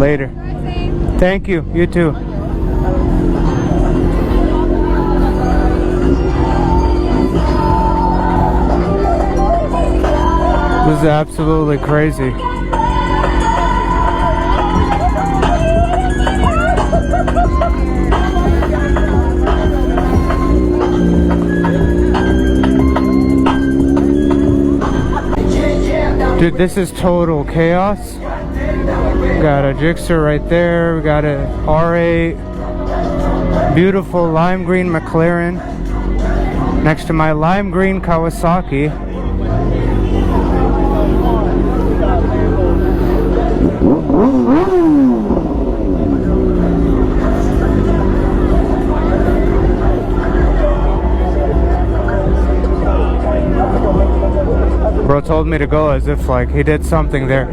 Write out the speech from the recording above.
Later. Thank you. You too. This is absolutely crazy. Dude, this is total chaos. Got a Gixxer right there. We got a R8. Beautiful lime green McLaren next to my lime green Kawasaki. Bro told me to go as if like he did something there.